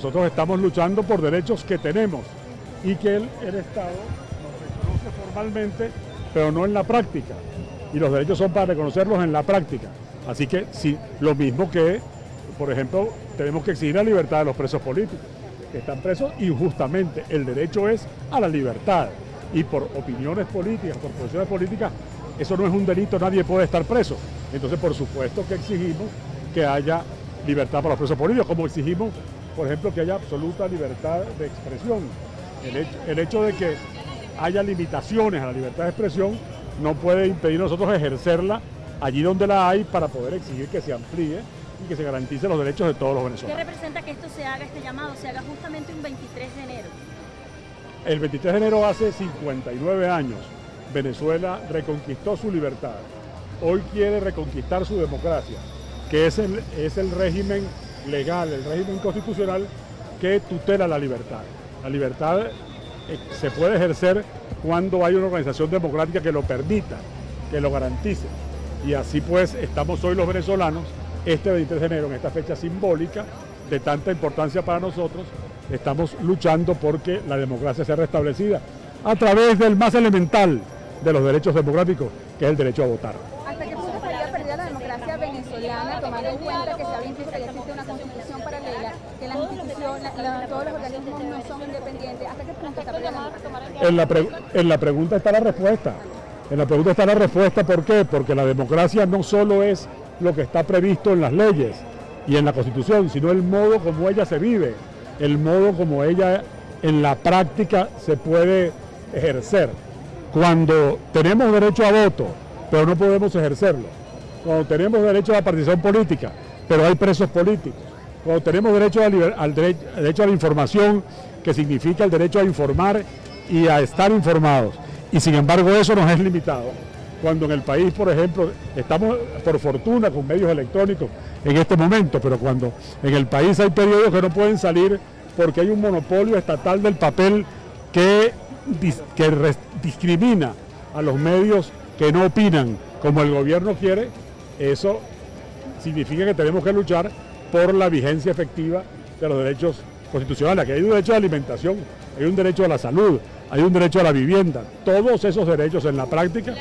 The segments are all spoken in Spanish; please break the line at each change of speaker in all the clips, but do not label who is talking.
nosotros estamos luchando por derechos que tenemos y que el Estado nos reconoce formalmente, pero no en la práctica. Y los derechos son para reconocerlos en la práctica. Así que sí, lo mismo que, por ejemplo, tenemos que exigir la libertad de los presos políticos, que están presos injustamente. El derecho es a la libertad. Y por opiniones políticas, por posiciones políticas, eso no es un delito, nadie puede estar preso. Entonces, por supuesto que exigimos que haya libertad para los presos políticos, como exigimos, por ejemplo, que haya absoluta libertad de expresión. El hecho de que haya limitaciones a la libertad de expresión no puede impedir a nosotros ejercerla allí donde la hay para poder exigir que se amplíe y que se garantice los derechos de todos los venezolanos.
¿Qué representa que esto se haga, este llamado, se haga justamente un 23 de enero?
El 23 de enero hace 59 años, Venezuela reconquistó su libertad. Hoy quiere reconquistar su democracia, que es el régimen legal, el régimen constitucional que tutela la libertad. La libertad se puede ejercer cuando hay una organización democrática que lo permita, que lo garantice. Y así pues estamos hoy los venezolanos, este 23 de enero, en esta fecha simbólica de tanta importancia para nosotros, estamos luchando porque la democracia sea restablecida a través del más elemental de los derechos democráticos, que es el derecho a votar.
¿Hasta qué punto estaría perdida la democracia venezolana, tomando en cuenta que se habla incluso que ya existe una constitución paralela, que las instituciones, todos los organismos no son independientes? ¿Hasta qué punto está perdida la democracia?
En la pregunta está la respuesta. En la pregunta está la respuesta, ¿por qué? Porque la democracia no solo es lo que está previsto en las leyes y en la Constitución, sino el modo como ella se vive, el modo como ella en la práctica se puede ejercer. Cuando tenemos derecho a voto, pero no podemos ejercerlo. Cuando tenemos derecho a la participación política, pero hay presos políticos. Cuando tenemos derecho al derecho a la información, que significa el derecho a informar y a estar informados. Y sin embargo eso nos es limitado. Cuando en el país, por ejemplo, estamos por fortuna con medios electrónicos en este momento, pero cuando en el país hay periódicos que no pueden salir porque hay un monopolio estatal del papel que discrimina a los medios que no opinan como el gobierno quiere, eso significa que tenemos que luchar por la vigencia efectiva de los derechos constitucionales. Aquí hay un derecho a la alimentación, hay un derecho a la salud, hay un derecho a la vivienda. Todos esos derechos en la práctica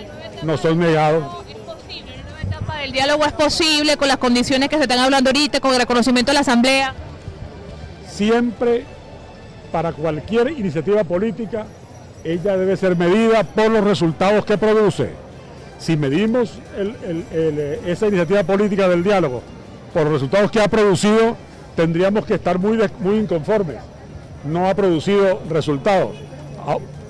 nos son negados.
¿Es posible? ¿Una nueva etapa del diálogo es posible con las condiciones que se están hablando ahorita, con el reconocimiento de la Asamblea?
Siempre, para cualquier iniciativa política, ella debe ser medida por los resultados que produce. Si medimos esa iniciativa política del diálogo por los resultados que ha producido, tendríamos que estar muy inconformes. No ha producido resultados.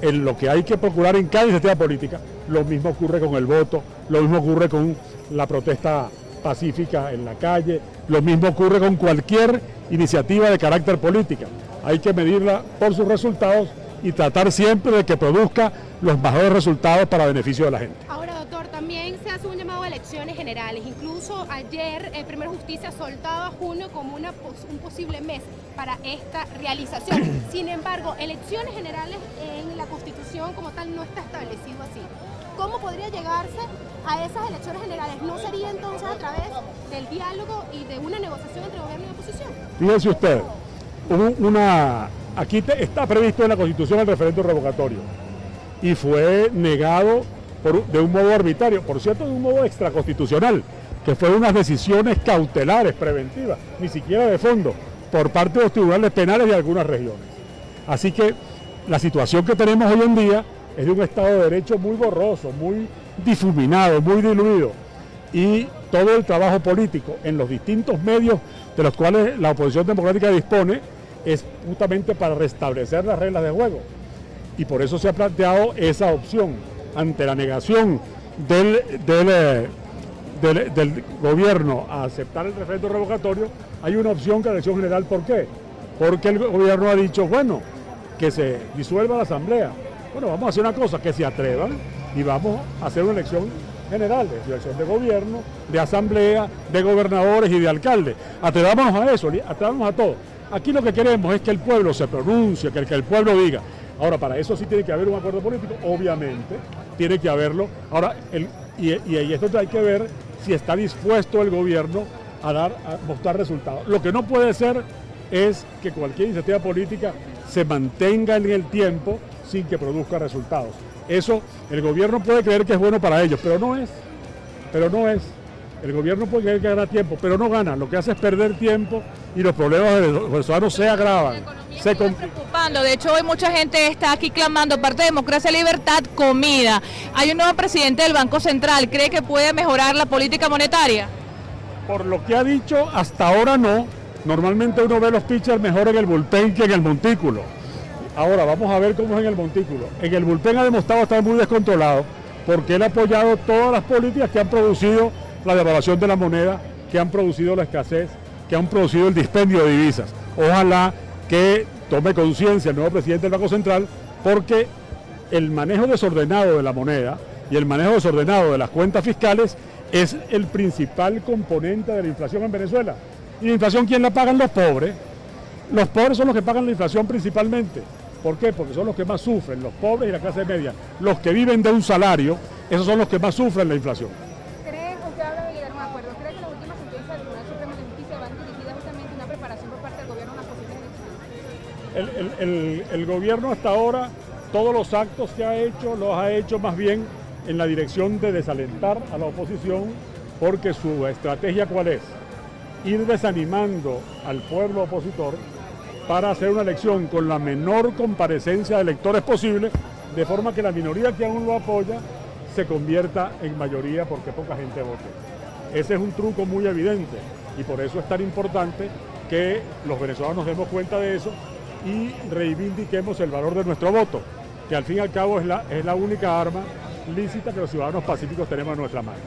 En lo que hay que procurar en cada iniciativa política, lo mismo ocurre con el voto, lo mismo ocurre con la protesta pacífica en la calle, lo mismo ocurre con cualquier iniciativa de carácter política. Hay que medirla por sus resultados y tratar siempre de que produzca los mejores resultados para beneficio de la gente.
Ahora, doctor, también se hace un llamado a elecciones generales. Incluso ayer el Primer Justicia soltaba junio como un posible mes para esta realización. Sin embargo, elecciones generales en la Constitución como tal no está establecido así. ¿Cómo podría llegarse a esas elecciones generales? ¿No sería entonces a través del diálogo y de una negociación entre gobierno y oposición?
Fíjese usted, aquí está previsto en la Constitución el referendo revocatorio y fue negado de un modo arbitrario, por cierto, de un modo extraconstitucional, que fue unas decisiones cautelares, preventivas, ni siquiera de fondo, por parte de los tribunales penales de algunas regiones. Así que la situación que tenemos hoy en día es de un Estado de Derecho muy borroso, muy difuminado, muy diluido, y todo el trabajo político en los distintos medios de los cuales la oposición democrática dispone es justamente para restablecer las reglas de juego. Y por eso se ha planteado esa opción. Ante la negación del gobierno a aceptar el referendo revocatorio, hay una opción que la elección general. ¿Por qué? Porque el gobierno ha dicho, bueno, que se disuelva la asamblea. Bueno, vamos a hacer una cosa, que se atrevan y vamos a hacer una elección general, de elección de gobierno, de asamblea, de gobernadores y de alcaldes. Atrevámonos a eso, atrevámonos a todo. Aquí lo que queremos es que el pueblo se pronuncie, que el pueblo diga. Ahora, para eso sí tiene que haber un acuerdo político, obviamente, tiene que haberlo. Ahora, y esto hay que ver si está dispuesto el gobierno a mostrar resultados. Lo que no puede ser es que cualquier iniciativa política se mantenga en el tiempo sin que produzca resultados. Eso el gobierno puede creer que es bueno para ellos, pero no es. El gobierno puede creer que gana tiempo, pero no gana. Lo que hace es perder tiempo y los problemas de los venezolanos se agravan. Se
preocupando. De hecho, hoy mucha gente está aquí clamando, parte de democracia, libertad, comida. Hay un nuevo presidente del Banco Central. ¿Cree que puede mejorar la política monetaria?
Por lo que ha dicho, hasta ahora no. Normalmente uno ve los pitchers mejor en el bullpen que en el montículo. Ahora vamos a ver cómo es en el montículo. En el bullpen ha demostrado estar muy descontrolado porque él ha apoyado todas las políticas que han producido la devaluación de la moneda, que han producido la escasez, que han producido el dispendio de divisas. Ojalá que tome conciencia el nuevo presidente del Banco Central, porque el manejo desordenado de la moneda y el manejo desordenado de las cuentas fiscales es el principal componente de la inflación en Venezuela. ¿Y la inflación quién la pagan? Los pobres. Los pobres son los que pagan la inflación principalmente. ¿Por qué? Porque son los que más sufren, los pobres y la clase media. Los que viven de un salario, esos son los que más sufren la inflación.
¿Cree, usted habla de llegar a un acuerdo, cree que las últimas sentencias del Tribunal Supremo de Justicia van dirigidas justamente a una preparación por parte del gobierno a unas posibles elecciones?
El gobierno hasta ahora, todos los actos que ha hecho, los ha hecho más bien en la dirección de desalentar a la oposición, porque su estrategia ¿cuál es? Ir desanimando al pueblo opositor para hacer una elección con la menor comparecencia de electores posible, de forma que la minoría que aún lo apoya se convierta en mayoría porque poca gente vote. Ese es un truco muy evidente y por eso es tan importante que los venezolanos nos demos cuenta de eso y reivindiquemos el valor de nuestro voto, que al fin y al cabo es la única arma lícita que los ciudadanos pacíficos tenemos en nuestra mano.